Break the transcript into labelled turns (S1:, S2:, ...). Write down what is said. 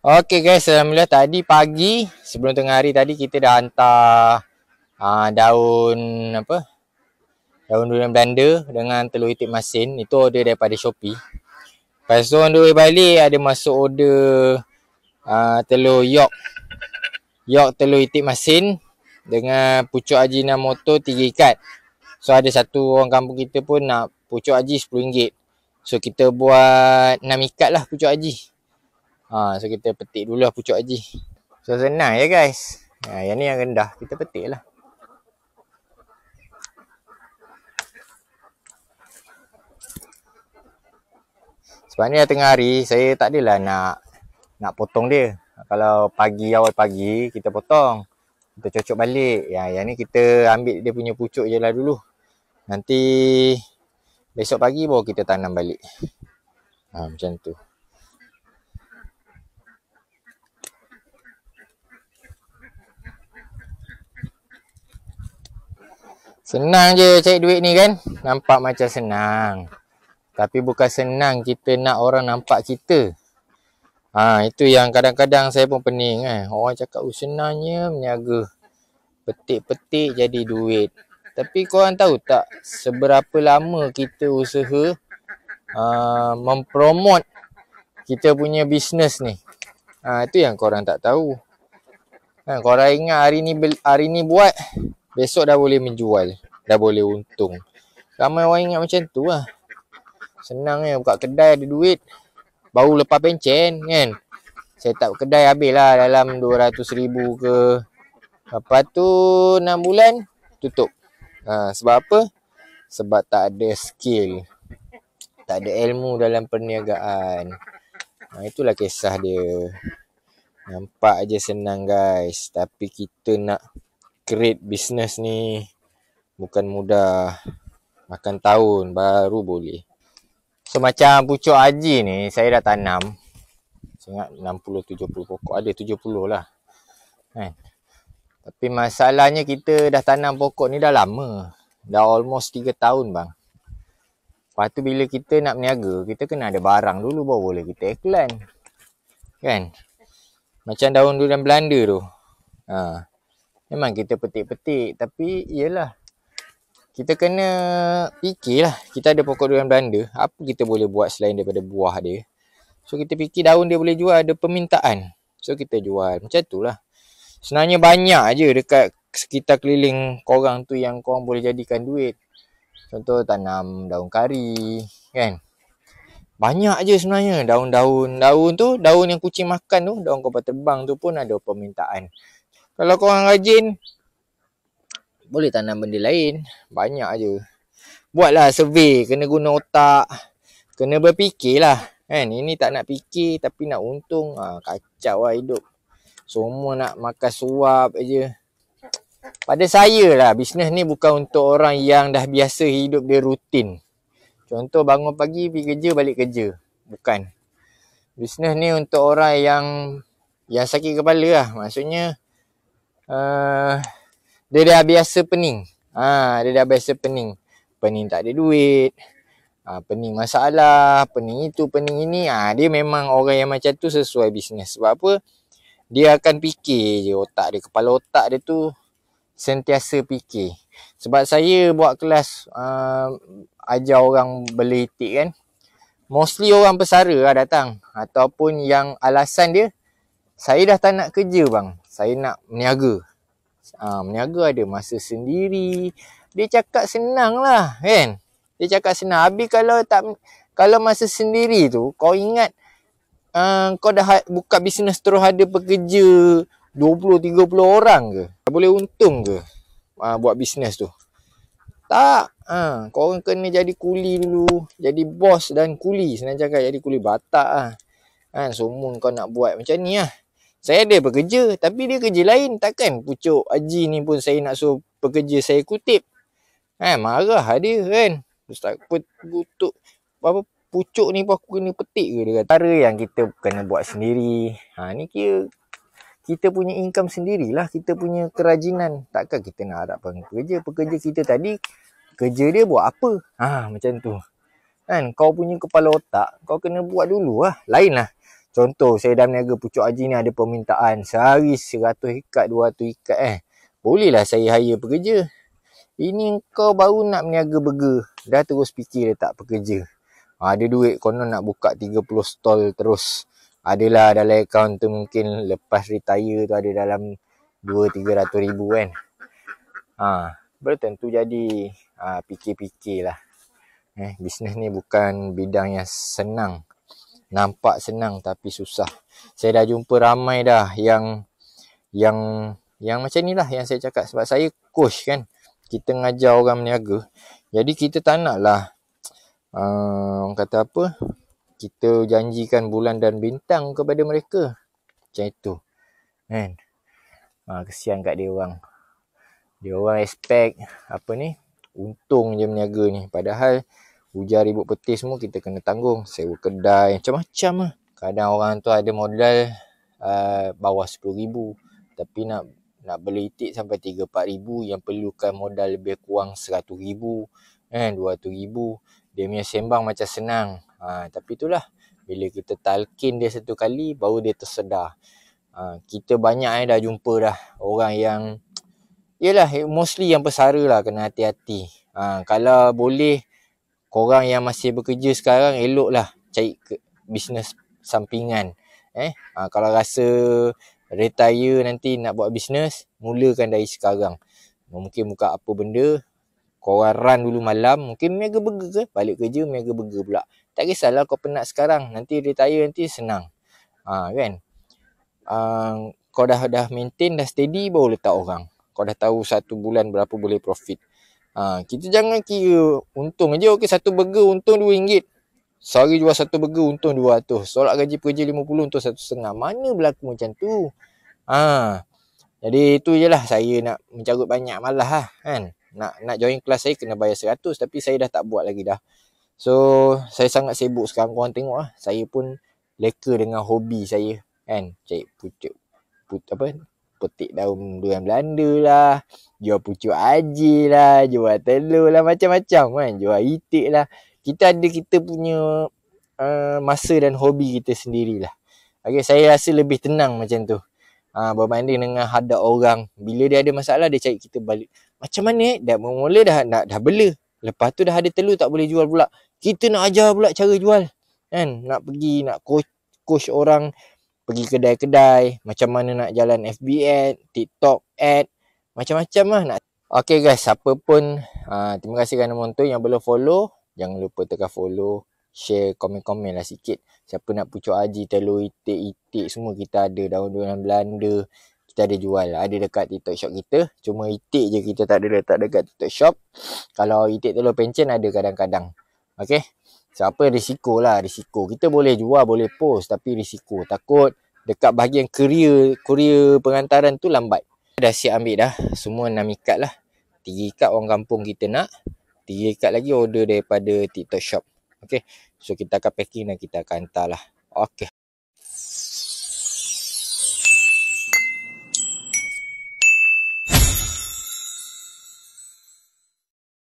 S1: Okay guys, alhamdulillah tadi pagi sebelum tengah hari tadi kita dah hantar daun apa? Daun durian Belanda dengan telur itik masin. Itu order daripada Shopee. Lepas tu on the way balik ada masuk order telur York telur itik masin dengan pucuk Ajinomoto 3 ikat. So ada satu orang kampung kita pun nak pucuk haji RM10. So kita buat 6 ikat lah pucuk haji. So kita petik dulu lah pucuk haji. So senang ya guys. Yang ni yang rendah kita petik lah. Sebab ni dah tengah hari, saya tak adalah nak potong dia. Kalau pagi, awal pagi kita potong, kita cocok balik. Yang ni kita ambil dia punya pucuk je lah dulu. Nanti besok pagi baru kita tanam balik. Macam tu. Senang je cari duit ni kan. Nampak macam senang. Tapi bukan senang kita nak orang nampak kita. Itu yang kadang-kadang saya pun pening kan. Orang cakap senangnya meniaga. Petik-petik jadi duit. Tapi korang tahu tak seberapa lama kita usaha mempromot kita punya bisnes ni. Itu yang korang tak tahu. Korang ingat hari ni buat, besok dah boleh menjual. Dah boleh untung. Ramai orang ingat macam tu lah. Senang je buka kedai ada duit. Baru lepas pencen kan. Set up kedai habis lah dalam 200,000 ke. Lepas tu 6 bulan tutup. Sebab apa? Sebab tak ada skill. Tak ada ilmu dalam perniagaan. Itulah kisah dia. Nampak je senang guys. Tapi kita nak create business ni bukan mudah. Makan tahun baru boleh. So macam pucuk haji ni saya dah tanam. Saya ingat 60-70 pokok. Ada 70 lah. Tapi masalahnya kita dah tanam pokok ni dah lama. Dah almost 3 tahun bang. Lepas tu bila kita nak berniaga, kita kena ada barang dulu baru boleh kita iklan. Kan? Macam daun durian Belanda tu. Memang kita petik-petik. Tapi iyalah. Kita kena fikirlah. Kita ada pokok durian Belanda. Apa kita boleh buat selain daripada buah dia. So kita fikir daun dia boleh jual. Ada permintaan. So kita jual. Macam tu lah. Sebenarnya banyak je dekat sekitar keliling korang tu yang korang boleh jadikan duit. Contoh tanam daun kari. Kan? Banyak je sebenarnya. Daun-daun tu. Daun yang kucing makan tu. Daun kapal terbang tu pun ada permintaan. Kalau korang rajin. Boleh tanam benda lain. Banyak je. Buatlah survey. Kena guna otak. Kena berfikirlah. Kan? Ini tak nak fikir tapi nak untung. Kacau lah hidup. Semua nak makan suap je. Pada saya lah. Bisnes ni bukan untuk orang yang dah biasa hidup dia rutin. Contoh bangun pagi pergi kerja balik kerja. Bukan. Bisnes ni untuk orang yang sakit kepala lah. Maksudnya. Dia dah biasa pening. Dia dah biasa pening. Pening tak ada duit. Pening masalah. Pening itu, pening ini. Dia memang orang yang macam tu sesuai bisnes. Sebab apa? Dia akan fikir je otak dia. Kepala otak dia tu sentiasa fikir. Sebab saya buat kelas ajar orang beli itik kan. Mostly orang pesara lah datang. Ataupun yang alasan dia, saya dah tak nak kerja bang. Saya nak meniaga. Meniaga ada masa sendiri. Dia cakap senang lah kan. Dia cakap senang. Habis kalau masa sendiri tu, kau ingat kau dah buka bisnes terus ada pekerja 20-30 orang ke? Boleh untung ke buat bisnes tu? Tak. Kau orang kena jadi kuli dulu. Jadi bos dan kuli. Senang cakap jadi kuli batak lah. Semua kau nak buat macam ni lah. Saya ada pekerja tapi dia kerja lain. Takkan pucuk haji ni pun saya nak suruh pekerja saya kutip. Marah dia kan. Ustaz pucuk ni pun aku kena petik ke dia kata. Cara yang kita kena buat sendiri. Ni kira kita punya income sendirilah. Kita punya kerajinan. Takkan kita nak harapkan pekerja kita tadi kerja dia buat apa. Macam tu. Kan kau punya kepala otak kau kena buat dulu lah. Lain lah. Contoh, saya dah meniaga pucuk haji ni ada permintaan sehari 100 ikat, 200 ikat Bolehlah saya hire pekerja. Ini kau baru nak meniaga burger, dah terus fikir letak pekerja. Ada duit konon nak buka 30 stall terus. Adalah dalam akaun tu mungkin lepas retire tu ada dalam 200-300 ribu kan. Tentu jadi fikir-fikir lah. Bisnes ni bukan bidang yang senang. Nampak senang tapi susah. Saya dah jumpa ramai dah yang macam ni lah yang saya cakap. Sebab saya coach kan. Kita ngajar orang meniaga. Jadi kita tak nak lah orang kata apa, kita janjikan bulan dan bintang kepada mereka. Macam itu kan. Kesian kat dia orang. Dia orang expect untung je meniaga ni. Padahal hujan ribut petir semua kita kena tanggung. Sewa kedai, macam-macam lah. Kadang orang tu ada modal bawah 10,000. Tapi nak beli itik sampai 3-4 ribu. Yang perlukan modal lebih kurang 100,000 kan, 200,000. Dia punya sembang macam senang. Tapi itulah, bila kita talkin dia satu kali, baru dia tersedar. Kita banyak dah jumpa dah orang yang, yelah, mostly yang pesara lah, kena hati-hati. Kalau boleh, korang yang masih bekerja sekarang, eloklah cari bisnes sampingan. Kalau rasa retire nanti nak buat bisnes, mulakan dari sekarang. Mungkin buka apa benda, korang run dulu malam, mungkin meniaga burger ke, balik kerja meniaga burger pula. Tak kisahlah kau penat sekarang, nanti retire nanti senang. Kan? Kau dah maintain, dah steady, baru letak orang. Kau dah tahu satu bulan berapa boleh profit. Kita jangan kira untung je. Okey, satu burger untung RM2. Sehari jual satu burger untung 200. Solat gaji pekerja 50 untung 1,5. Mana berlaku macam tu? Jadi itu je lah, saya nak mencarut banyak malah lah kan. Nak join kelas saya kena bayar 100, tapi saya dah tak buat lagi dah. So saya sangat sibuk sekarang, korang tengok lah. Saya pun leka dengan hobi saya kan. Cari petik daun durian Belanda lah, jual pucuk haji lah, jual telur lah, macam-macam kan. Jual itik lah. Kita punya masa dan hobi kita sendirilah. Okay, saya rasa lebih tenang macam tu. Berbanding dengan hadap orang. Bila dia ada masalah, dia cari kita balik. Macam mana dah mula dah bela. Lepas tu dah ada telur tak boleh jual pula. Kita nak ajar pula cara jual. Kan? Nak pergi, nak coach orang. Pergi kedai-kedai. Macam mana nak jalan FB ad, TikTok ad. Macam-macam lah. Okay guys, apa pun. Terima kasih kerana menonton. Yang belum follow, jangan lupa tekan follow. Share, komen-komen lah sikit. Siapa nak pucuk haji, telur itik semua kita ada. Daun-daunan Belanda kita ada jual. Ada dekat TikTok shop kita. Cuma itik je kita tak ada letak dekat TikTok shop. Kalau itik telur pencen ada kadang-kadang. Okay. So apa risiko lah. Risiko. Kita boleh jual, boleh post. Tapi risiko. Takut dekat bahagian kurier pengantaran tu lambat. Dah siap ambil dah. Semua 6 ikat lah. 3 ikat orang kampung kita nak. 3 ikat lagi order daripada TikTok shop. Okay. So kita akan packing dan kita akan hantar lah. Okay.